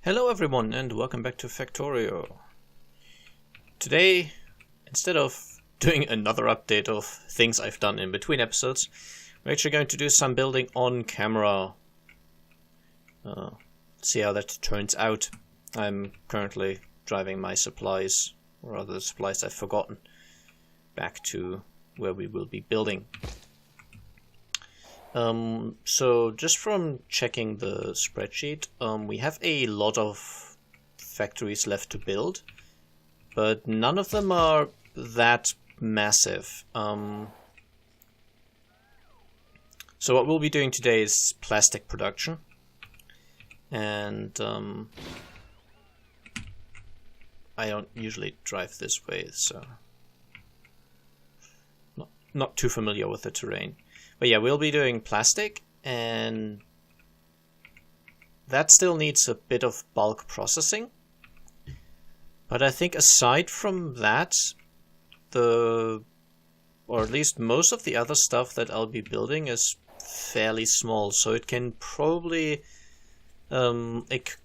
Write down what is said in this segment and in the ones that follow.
Hello everyone and welcome back to Factorio. Today, instead of doing another update of things I've done in between episodes, we're actually going to do some building on camera. See how that turns out. I'm currently driving my supplies, or rather the supplies I've forgotten, back to where we will be building. So just from checking the spreadsheet, we have a lot of factories left to build, but none of them are that massive. So what we'll be doing today is plastic production, and I don't usually drive this way, so not too familiar with the terrain. But yeah, we'll be doing plastic, and that still needs a bit of bulk processing. But I think aside from that, or at least most of the other stuff that I'll be building is fairly small, so it can probably, it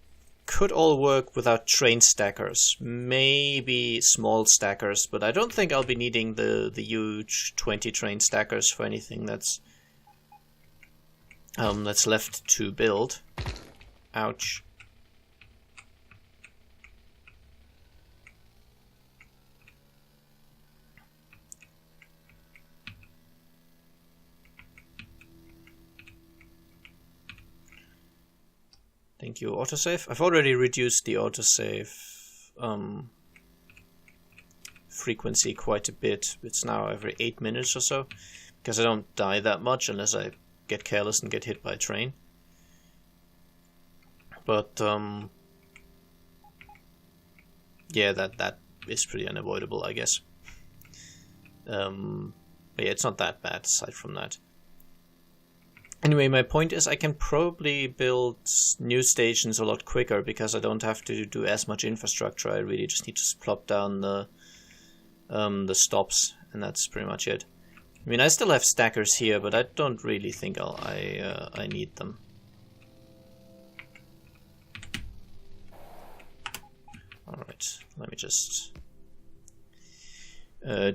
could all work without train stackers, maybe small stackers, but I don't think I'll be needing the huge 20 train stackers for anything that's left to build. Ouch. Thank you, autosave. I've already reduced the autosave frequency quite a bit. It's now every 8 minutes or so, because I don't die that much unless I get careless and get hit by a train. But yeah, that is pretty unavoidable, I guess. But yeah, it's not that bad aside from that. Anyway, my point is I can probably build new stations a lot quicker because I don't have to do as much infrastructure. I really just need to plop down the stops, and that's pretty much it. I mean, I still have stackers here, but I don't really think I need them. Alright, let me just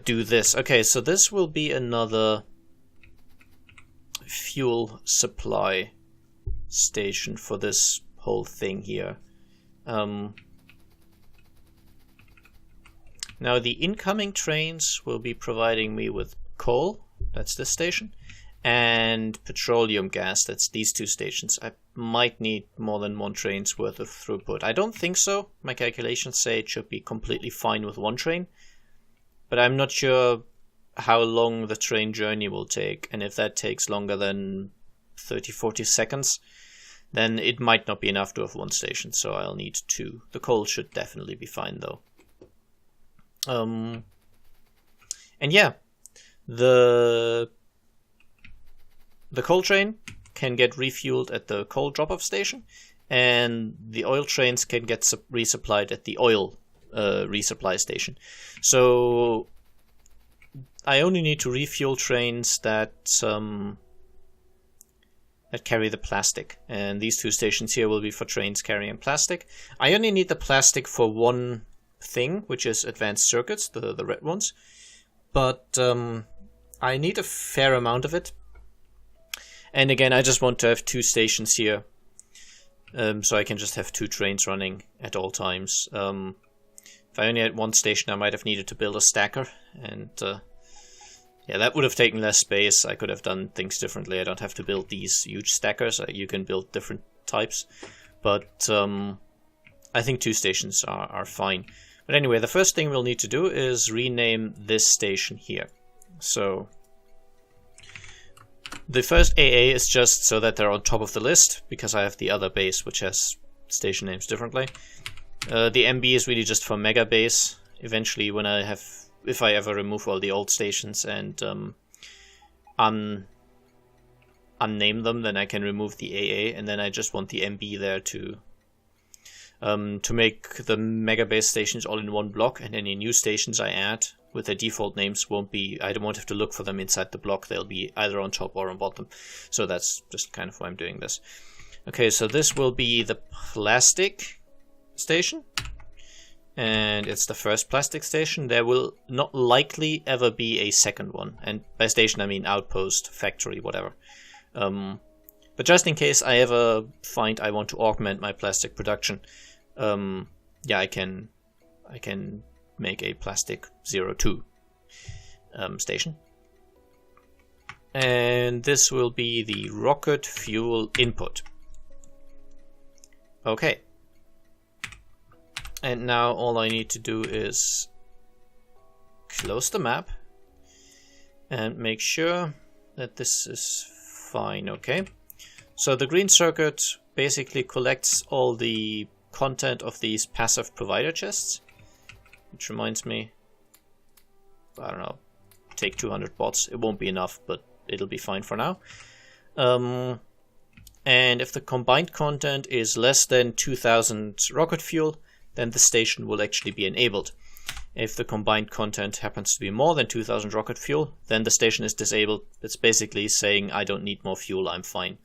do this. Okay, so this will be another fuel supply station for this whole thing here. Now the incoming trains will be providing me with coal, that's this station, and petroleum gas, that's these two stations. I might need more than one train's worth of throughput. I don't think so. My calculations say it should be completely fine with one train, but I'm not sure how long the train journey will take, and if that takes longer than 30-40 seconds, then it might not be enough to have one station, so I'll need two. The coal should definitely be fine though. And yeah, the coal train can get refueled at the coal drop-off station, and the oil trains can get resupplied at the oil resupply station. So I only need to refuel trains that carry the plastic, and these two stations here will be for trains carrying plastic. I only need the plastic for one thing, which is advanced circuits, the red ones, but I need a fair amount of it. And again, I just want to have two stations here, so I can just have two trains running at all times. If I only had one station, I might have needed to build a stacker, and yeah, that would have taken less space. I could have done things differently. I don't have to build these huge stackers. You can build different types, but I think two stations are fine. But anyway, the first thing we'll need to do is rename this station here. So the first AA is just so that they're on top of the list, because I have the other base which has station names differently. The MB is really just for mega base. Eventually, if I ever remove all the old stations and unname them, then I can remove the AA, and then I just want the MB there to make the mega base stations all in one block, and any new stations I add with their default names I won't have to look for them inside the block. They'll be either on top or on bottom. So that's just kind of why I'm doing this. Okay, so this will be the plastic station, and it's the first plastic station. There will not likely ever be a second one, and by station I mean outpost, factory, whatever. But just in case I ever find I want to augment my plastic production, yeah, I can make a plastic 02 station. And this will be the rocket fuel input. Okay. And now all I need to do is close the map and make sure that this is fine. Okay. So the green circuit basically collects all the content of these passive provider chests, which reminds me, I don't know, take 200 bots. It won't be enough, but it'll be fine for now. And if the combined content is less than 2000 rocket fuel, then the station will actually be enabled. If the combined content happens to be more than 2000 rocket fuel, then the station is disabled. It's basically saying, I don't need more fuel, I'm fine.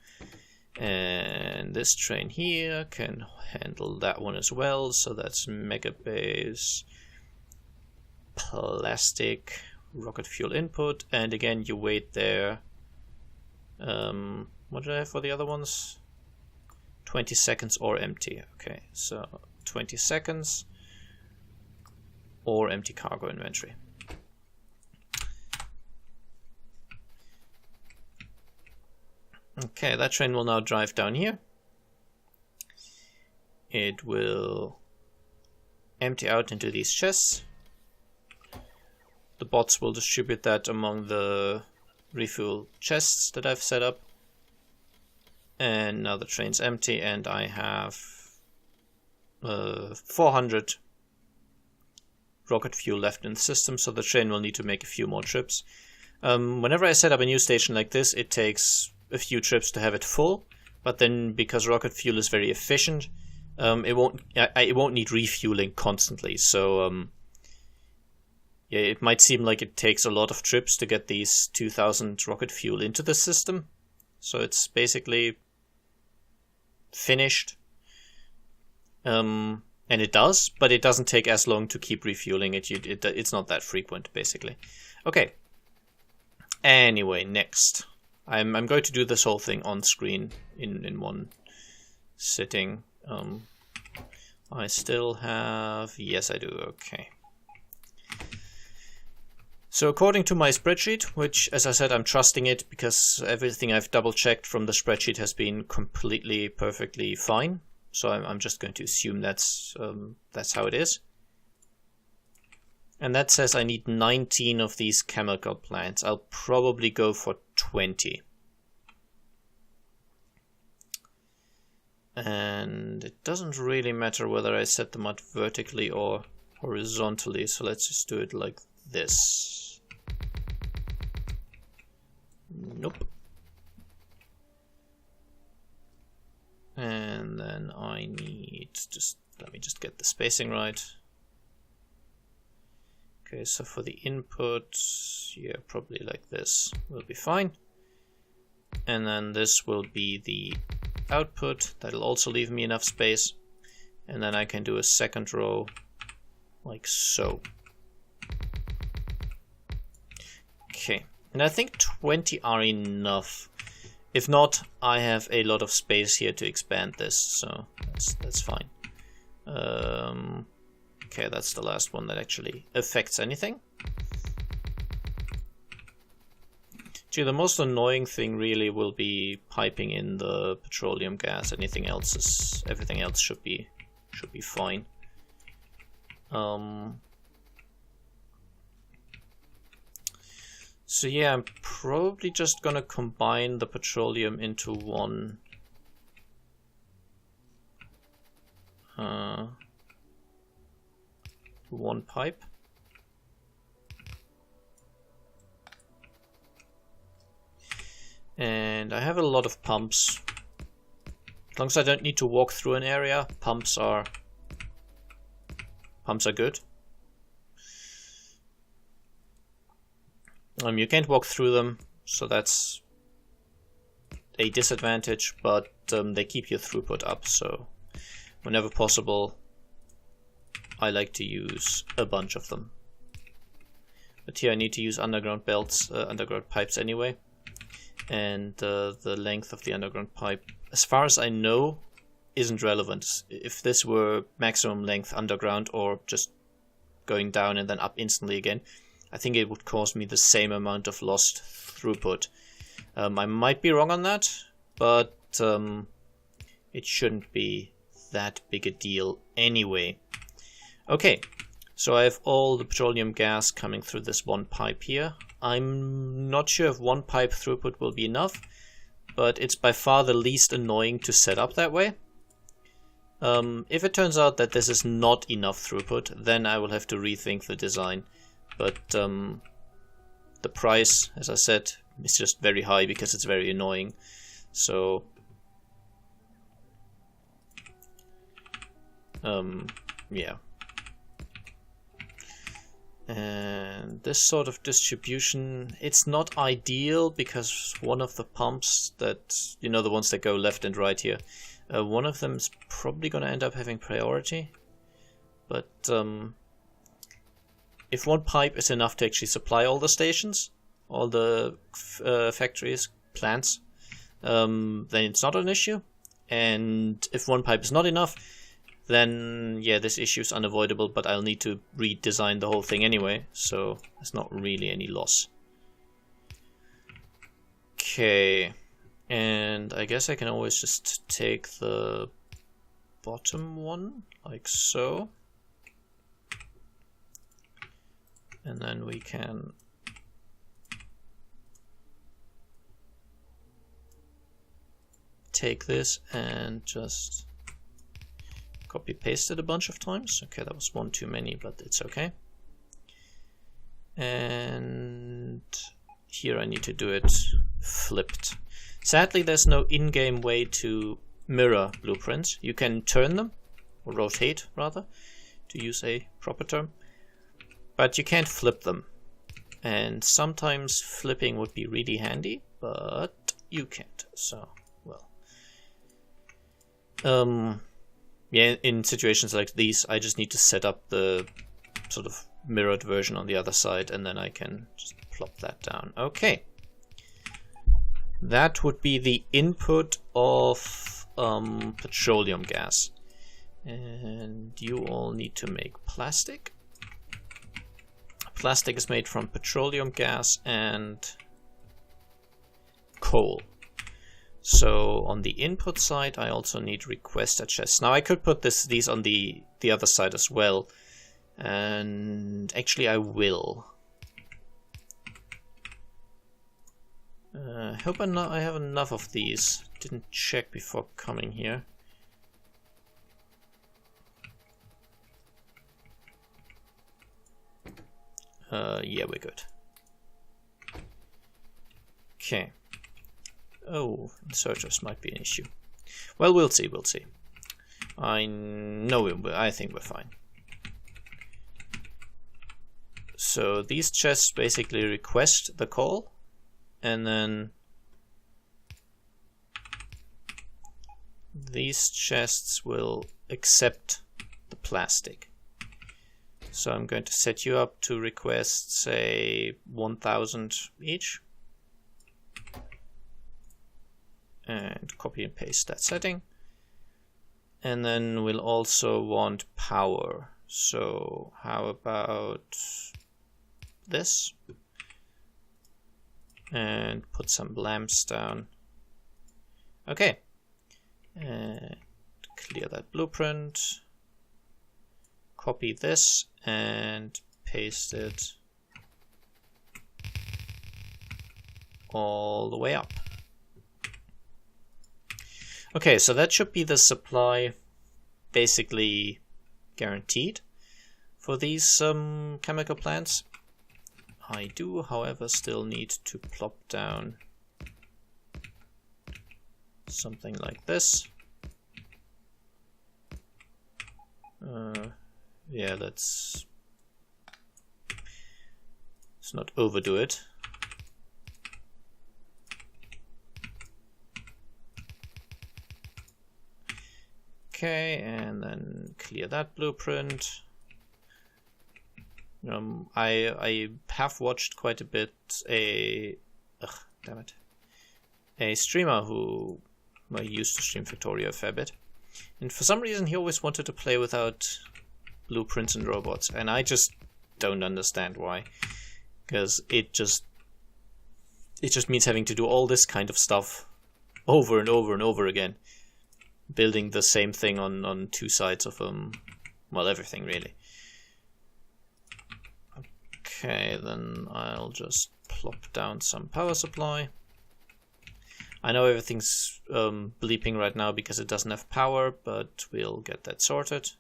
And this train here can handle that one as well. So that's mega base, plastic, rocket fuel input. And again, you wait there. What did I have for the other ones? 20 seconds or empty. Okay, so 20 seconds or empty cargo inventory. Okay, that train will now drive down here. It will empty out into these chests. The bots will distribute that among the refuel chests that I've set up. And now the train's empty and I have 400 rocket fuel left in the system, so the train will need to make a few more trips. Whenever I set up a new station like this, it takes a few trips to have it full, but then because rocket fuel is very efficient, it won't need refueling constantly. So yeah, it might seem like it takes a lot of trips to get these 2000 rocket fuel into the system. So it's basically finished. And it does, but it doesn't take as long to keep refueling it. It's not that frequent, basically. Okay. Anyway, next. I'm going to do this whole thing on screen in one sitting. I still have... Yes, I do. Okay. So according to my spreadsheet, which, as I said, I'm trusting it because everything I've double-checked from the spreadsheet has been completely, perfectly fine. So I'm just going to assume that's how it is. And that says I need 19 of these chemical plants. I'll probably go for 20. And it doesn't really matter whether I set them up vertically or horizontally. So let's just do it like this. Nope. And then I need let me just get the spacing right. Okay, so for the input, yeah, probably like this will be fine. And then this will be the output. That'll also leave me enough space. And then I can do a second row like so. Okay, and I think 20 are enough. If not, I have a lot of space here to expand this, so that's fine. Okay, that's the last one that actually affects anything. Gee, the most annoying thing really will be piping in the petroleum gas. Everything else should be fine. So yeah, I'm probably just gonna combine the petroleum into one pipe. And I have a lot of pumps. As long as I don't need to walk through an area, pumps are good. You can't walk through them, so that's a disadvantage, but they keep your throughput up, so whenever possible I like to use a bunch of them. But here I need to use underground belts, underground pipes anyway. And the length of the underground pipe, as far as I know, isn't relevant. If this were maximum length underground or just going down and then up instantly again, I think it would cause me the same amount of lost throughput. I might be wrong on that, but it shouldn't be that big a deal anyway. Okay, so I have all the petroleum gas coming through this one pipe here. I'm not sure if one pipe throughput will be enough, but it's by far the least annoying to set up that way. If it turns out that this is not enough throughput, then I will have to rethink the design. But the price, as I said, is just very high because it's very annoying. So yeah. And this sort of distribution, it's not ideal because one of the pumps that, you know, the ones that go left and right here, one of them is probably going to end up having priority. But if one pipe is enough to actually supply all the stations, all the factories, plants, then it's not an issue. And if one pipe is not enough, then yeah, this issue is unavoidable, but I'll need to redesign the whole thing anyway, so there's not really any loss. Okay, and I guess I can always just take the bottom one, like so. And then we can take this and just copy paste it a bunch of times. Okay, that was one too many, but it's okay. And here I need to do it flipped. Sadly, there's no in-game way to mirror blueprints. You can turn them, or rotate rather, to use a proper term, but you can't flip them. And sometimes flipping would be really handy, but you can't. So, well. Yeah, in situations like these, I just need to set up the sort of mirrored version on the other side, and then I can just plop that down. Okay. That would be the input of petroleum gas. And you all need to make plastic. Plastic is made from petroleum gas and coal. So on the input side, I also need requester chests. Now I could put these on the other side as well, and actually I will. I hope I have enough of these. Didn't check before coming here. Yeah, we're good. Okay. Oh, inserters might be an issue. Well, we'll see, we'll see. I think we're fine. So these chests basically request the coal, and then these chests will accept the plastic. So I'm going to set you up to request, say, 1,000 each. And copy and paste that setting. And then we'll also want power. So how about this? And put some lamps down. Okay. And clear that blueprint. Copy this and paste it all the way up. Okay, so that should be the supply basically guaranteed for these chemical plants. I do, however, still need to plop down something like this. Yeah, let's not overdo it. Okay, and then clear that blueprint. I have watched quite a bit a streamer who used to stream Factorio a fair bit, and for some reason he always wanted to play without blueprints and robots, and I just don't understand why, because it just means having to do all this kind of stuff over and over and over again, building the same thing on two sides of well, everything really. Okay, then I'll just plop down some power supply. I know everything's bleeping right now because it doesn't have power, but we'll get that sorted.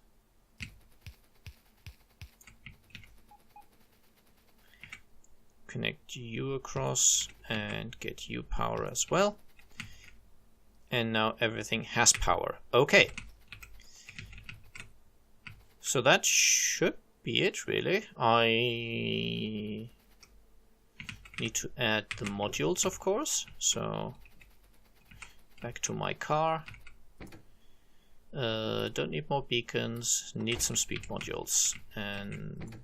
Connect you across and get you power as well. And now everything has power. Okay. So that should be it, really. I need to add the modules, of course. So back to my car. Don't need more beacons. Need some speed modules. And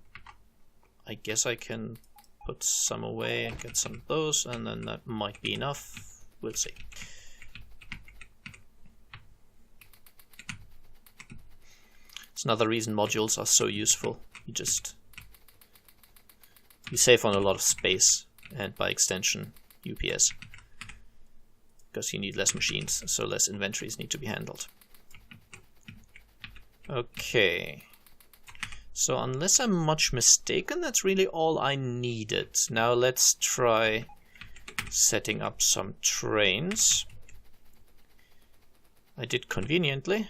I guess I can put some away and get some of those, and then that might be enough. We'll see. It's another reason modules are so useful. You save on a lot of space, and by extension UPS, because you need less machines, so less inventories need to be handled. Okay, so unless I'm much mistaken, that's really all I needed. Now let's try setting up some trains. I did conveniently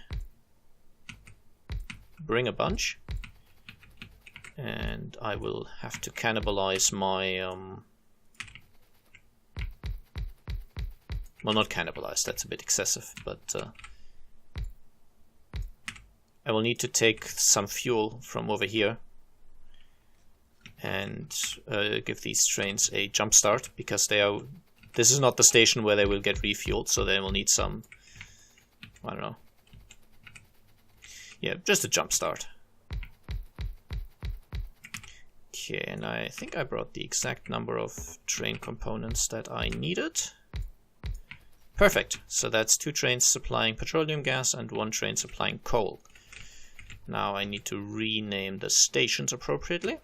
bring a bunch, and I will have to cannibalize my well, not cannibalize, that's a bit excessive, but I will need to take some fuel from over here and give these trains a jump start, because this is not the station where they will get refueled, so they will need some, I don't know, yeah, just a jump start. Okay, and I think I brought the exact number of train components that I needed. Perfect, so that's 2 trains supplying petroleum gas and 1 train supplying coal. Now I need to rename the stations appropriately.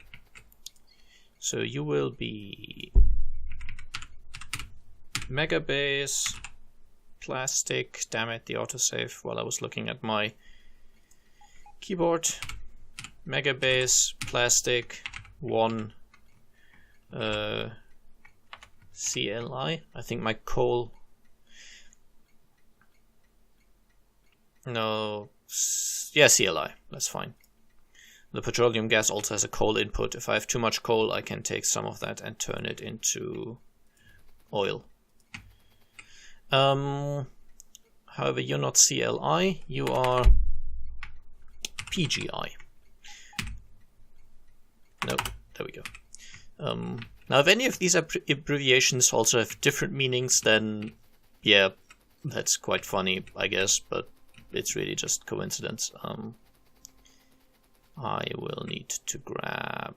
So you will be Mega Base, Plastic, damn it, the autosave while I was looking at my keyboard. Mega Base, Plastic, 1 CLI. I think my coal, no, yeah, CLI, that's fine. The petroleum gas also has a coal input. If I have too much coal, I can take some of that and turn it into oil. However, you're not CLI, you are PGI. Nope, there we go. Now, if any of these abbreviations also have different meanings, then yeah, that's quite funny, I guess, but it's really just coincidence. I will need to grab...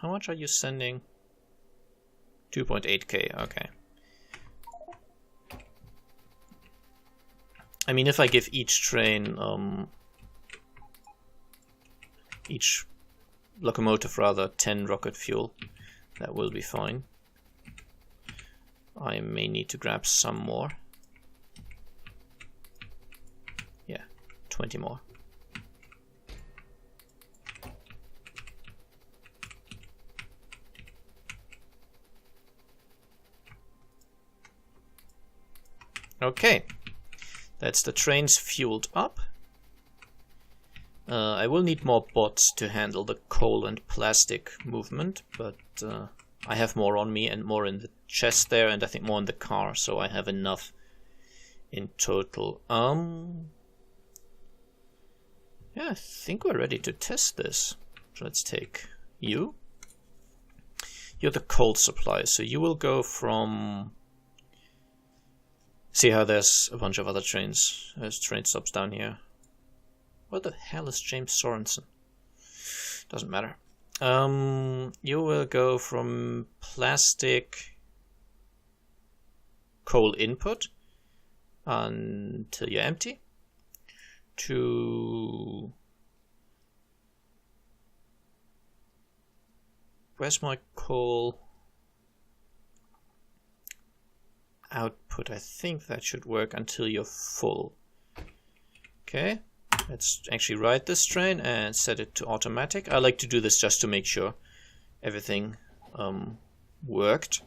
How much are you sending? 2.8k, okay. I mean, if I give each train, each locomotive rather, 10 rocket fuel, that will be fine. I may need to grab some more. Yeah, 20 more. Okay, that's the trains fueled up. I will need more bots to handle the coal and plastic movement, but I have more on me and more in the chest there, and I think more in the car, so I have enough in total. Yeah, I think we're ready to test this. So let's take you. You're the coal supply, so you will go from... See how there's a bunch of other trains. There's train stops down here. What the hell is James Sorensen? Doesn't matter. You will go from plastic coal input until you're empty to... Where's my coal output? I think that should work until you're full. Okay, let's actually write this train and set it to automatic. I like to do this just to make sure everything worked.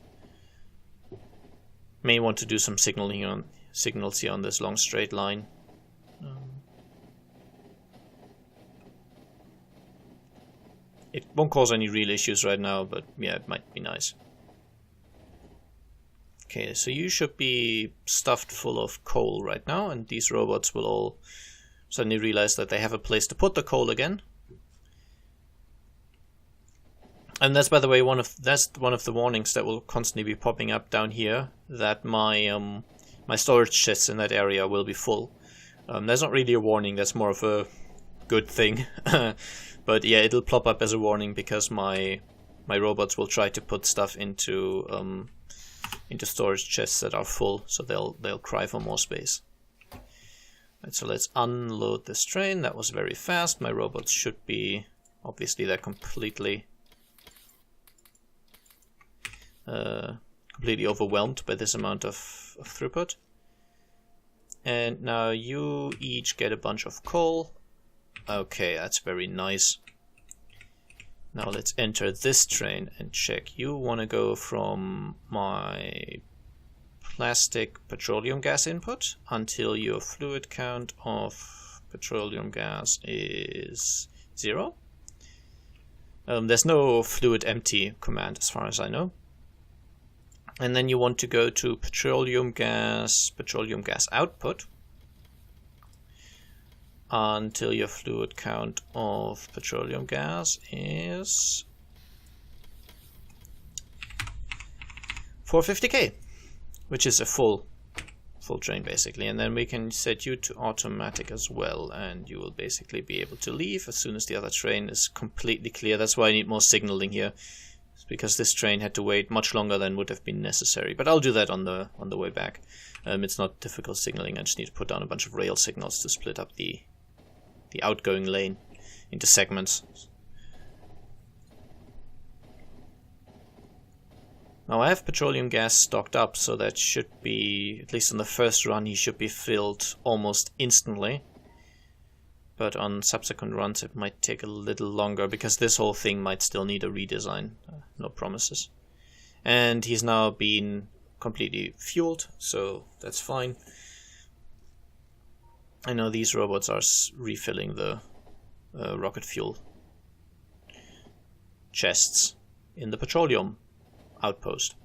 May want to do some signals here on this long straight line. It won't cause any real issues right now, but yeah, it might be nice. Okay, so you should be stuffed full of coal right now, and these robots will all suddenly realize that they have a place to put the coal again. And that's, by the way, one of the warnings that will constantly be popping up down here, that my my storage chests in that area will be full. That's not really a warning, that's more of a good thing. But yeah, it'll plop up as a warning because my robots will try to put stuff into storage chests that are full, so they'll cry for more space. Right, so let's unload this train. That was very fast. My robots should be, obviously they're completely overwhelmed by this amount of throughput. And now you each get a bunch of coal. Okay, that's very nice. Now let's enter this train and check. You want to go from my plastic petroleum gas input until your fluid count of petroleum gas is 0. There's no fluid empty command as far as I know. And then you want to go to petroleum gas output until your fluid count of petroleum gas is 450k, which is a full train basically. And then we can set you to automatic as well, and you will basically be able to leave as soon as the other train is completely clear. That's why I need more signaling here, it's because this train had to wait much longer than would have been necessary. But I'll do that on the way back. It's not difficult signaling. I just need to put down a bunch of rail signals to split up the outgoing lane into segments. Now I have petroleum gas stocked up, so that should be, at least on the first run, he should be filled almost instantly. But on subsequent runs it might take a little longer, because this whole thing might still need a redesign. No promises. And he's now been completely fueled, so that's fine. I know these robots are refilling the rocket fuel chests in the petroleum outpost.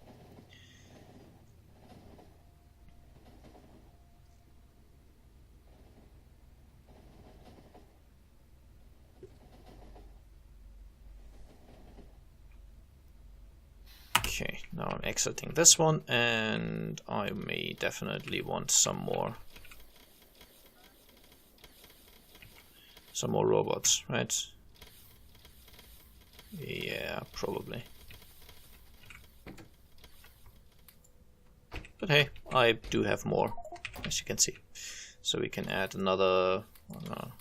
Okay, now I'm exiting this one, and I may definitely want some more robots, right? Yeah, probably. But hey, I do have more, as you can see. So we can add another, how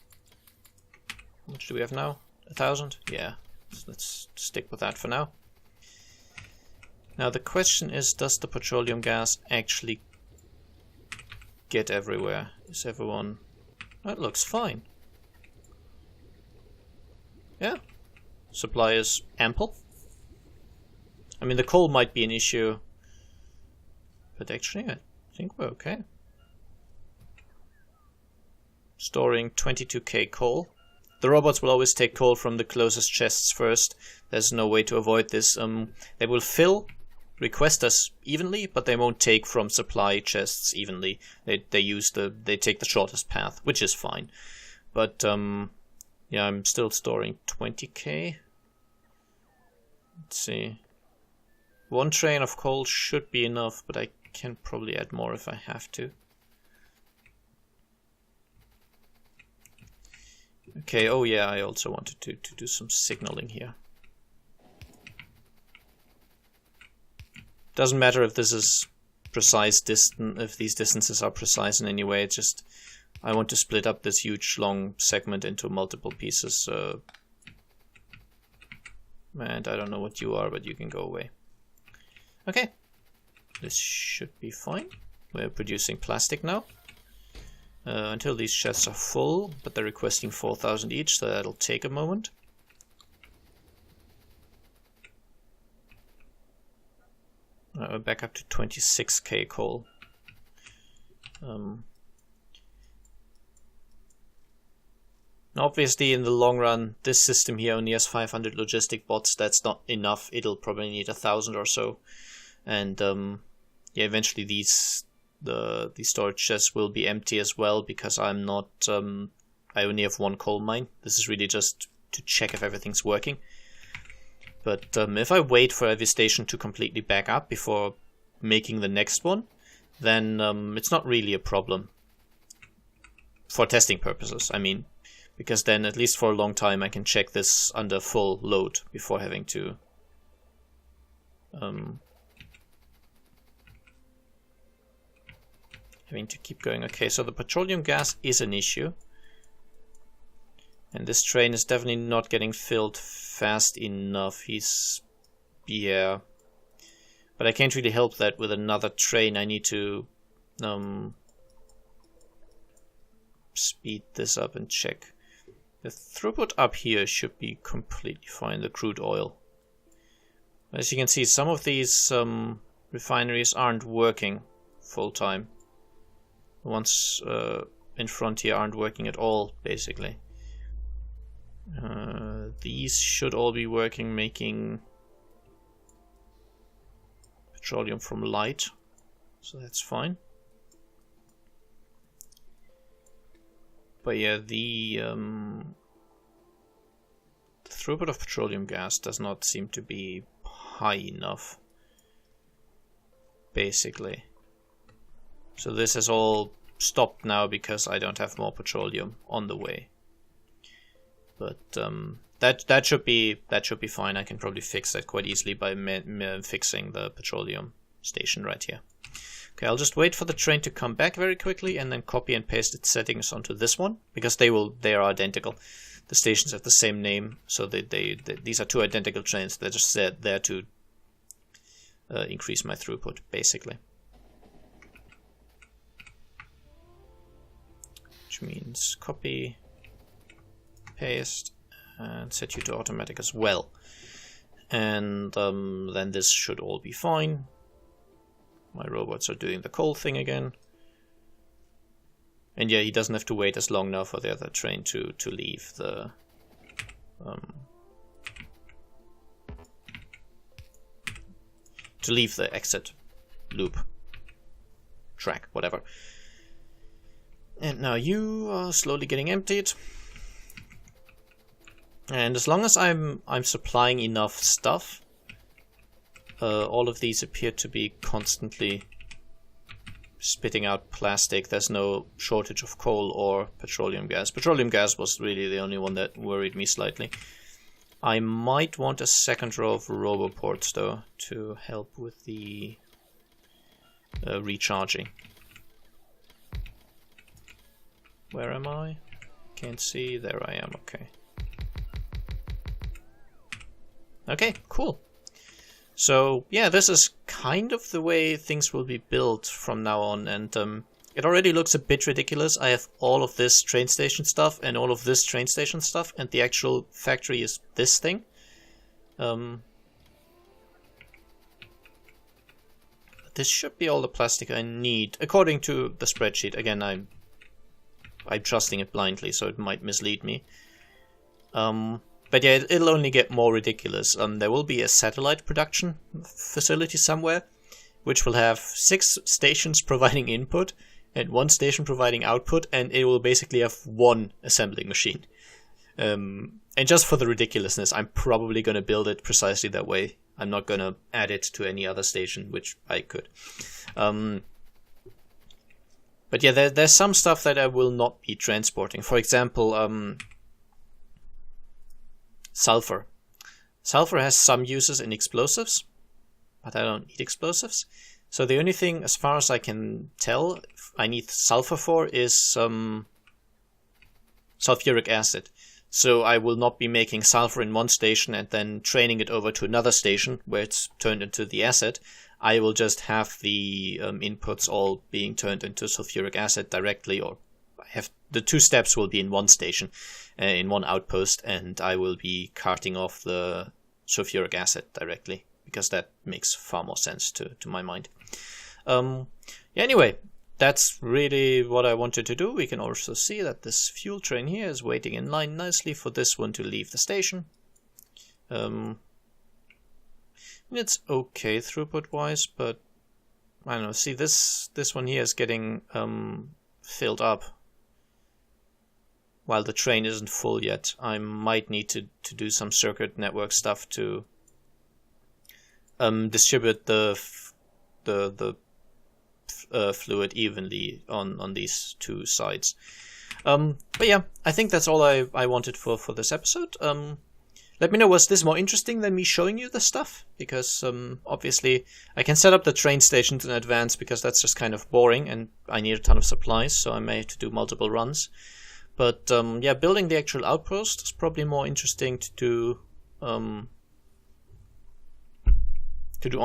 much do we have now? 1,000? Yeah, so let's stick with that for now. Now the question is, does the petroleum gas actually get everywhere? Is everyone... That looks fine. Yeah, supply is ample. I mean, the coal might be an issue, but actually I think we're okay. Storing 22k coal. The robots will always take coal from the closest chests first. There's no way to avoid this. They will fill request us evenly, but they won't take from supply chests evenly. They take the shortest path, which is fine. But yeah, I'm still storing 20k. Let's see. One train of coal should be enough, but I can probably add more if I have to. Okay, oh yeah, I also wanted to do some signaling here. Doesn't matter if this is precise distance, if these distances are precise in any way, it's just I want to split up this huge long segment into multiple pieces. And I don't know what you are, but you can go away. Okay, this should be fine. We're producing plastic now. Until these chests are full, but they're requesting 4,000 each, so that'll take a moment. We're back up to 26k coal. Obviously, in the long run, this system here only has 500 logistic bots. That's not enough. It'll probably need 1,000 or so. And yeah, eventually these storage chests will be empty as well, because I'm not I only have one coal mine. This is really just to check if everything's working. But if I wait for every station to completely back up before making the next one, then it's not really a problem for testing purposes. I mean, because then at least for a long time I can check this under full load before having to keep going. Okay, so the petroleum gas is an issue. And this train is definitely not getting filled fast enough. Yeah. But I can't really help that with another train. I need to speed this up and check. The throughput up here should be completely fine, the crude oil. As you can see, some of these refineries aren't working full time. The ones in front here aren't working at all, basically. These should all be working, making petroleum from light, so that's fine. But yeah, the throughput of petroleum gas does not seem to be high enough, basically. So this has all stopped now because I don't have more petroleum on the way. But that should be fine. I can probably fix that quite easily by fixing the petroleum station right here. Okay, I'll just wait for the train to come back very quickly and then copy and paste its settings onto this one, because they are identical. The stations have the same name, so these are two identical trains. They're just there to increase my throughput, basically. Which means copy, paste, and set you to automatic as well. And then this should all be fine. My robots are doing the coal thing again. And yeah, he doesn't have to wait as long now for the other train to leave the exit loop track, whatever. And now you are slowly getting emptied. And as long as I'm supplying enough stuff, all of these appear to be constantly spitting out plastic. There's no shortage of coal or petroleum gas. Petroleum gas was really the only one that worried me slightly. I might want a second row of roboports though to help with the recharging. Where am I? Can't see. There I am. Okay. Okay, cool. So yeah, this is kind of the way things will be built from now on, and it already looks a bit ridiculous. I have all of this train station stuff and all of this train station stuff, and the actual factory is this thing. This should be all the plastic I need, according to the spreadsheet. Again, I'm trusting it blindly, so it might mislead me. But yeah, it'll only get more ridiculous. There will be a satellite production facility somewhere, which will have 6 stations providing input and 1 station providing output, and it will basically have 1 assembling machine. And just for the ridiculousness, I'm probably going to build it precisely that way. I'm not going to add it to any other station, which I could. But yeah, there's some stuff that I will not be transporting. For example, sulfur. Sulfur has some uses in explosives, but I don't need explosives. So the only thing, as far as I can tell, I need sulfur for is sulfuric acid. So I will not be making sulfur in one station and then training it over to another station where it's turned into the acid. I will just have the inputs all being turned into sulfuric acid directly, or have the 2 steps will be in one station, in one outpost, and I will be carting off the sulfuric acid directly, because that makes far more sense to my mind. Anyway, that's really what I wanted to do. We can also see that this fuel train here is waiting in line nicely for this one to leave the station. It's okay throughput wise, but I don't know. See, this one here is getting filled up while the train isn't full yet. I might need to do some circuit network stuff to distribute the fluid evenly on these 2 sides. But yeah, I think that's all I wanted for this episode. Let me know, was this more interesting than me showing you the stuff? Because obviously I can set up the train stations in advance, because that's just kind of boring and I need a ton of supplies, so I may have to do multiple runs. But yeah, building the actual outpost is probably more interesting to do on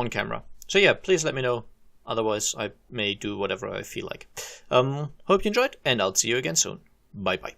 camera. So yeah, please let me know. Otherwise, I may do whatever I feel like. Hope you enjoyed, and I'll see you again soon. Bye bye.